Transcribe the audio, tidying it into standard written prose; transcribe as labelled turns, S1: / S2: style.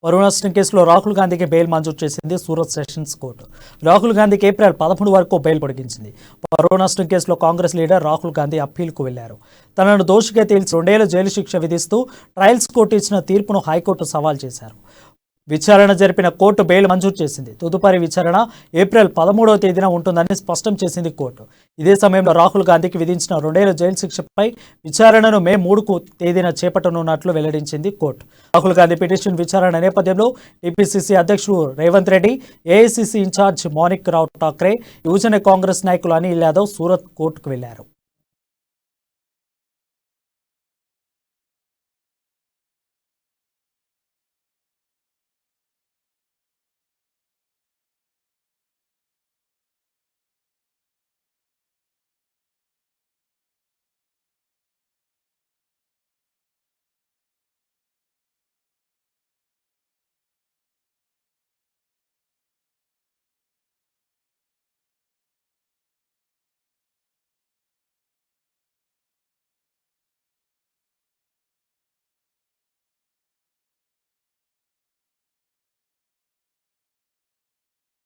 S1: పరువు నష్టం కేసులో రాహుల్ గాంధీకి బెయిల్ మంజూరు చేసింది సూరత్ సెషన్స్ కోర్టు. రాహుల్ గాంధీకి ఏప్రిల్ 13 వరకు బెయిల్ పొడిగించింది. పరువు నష్టం కేసులో కాంగ్రెస్ లీడర్ రాహుల్ గాంధీ అప్పీల్కు వెళ్లారు. తనను దోషిగా తేల్చి 2 ఏళ్ల జైలు శిక్ష విధిస్తూ ట్రయల్స్ కోర్టు ఇచ్చిన తీర్పును హైకోర్టు సవాల్ చేశారు. విచారణ జరిపిన కోర్టు బెయిల్ మంజూరు చేసింది. తదుపరి విచారణ ఏప్రిల్ 13వ తేదీన ఉంటుందని స్పష్టం చేసింది కోర్టు. ఇదే సమయంలో రాహుల్ గాంధీకి విధించిన 2 ఏళ్ల జైలు శిక్షపై విచారణను మే 3కు తేదీన చేపట్టనున్నట్లు వెల్లడించింది కోర్టు. రాహుల్ గాంధీ పిటిషన్ విచారణ నేపథ్యంలో టీపీసీసీ అధ్యక్షుడు రేవంత్ రెడ్డి, ఏఐసీసీ ఇన్ఛార్జ్ మాణిక్ రావు ఠాక్రే, యువజన కాంగ్రెస్ నాయకులు అనిల్ యాదవ్ సూరత్ కోర్టుకు వెళ్లారు.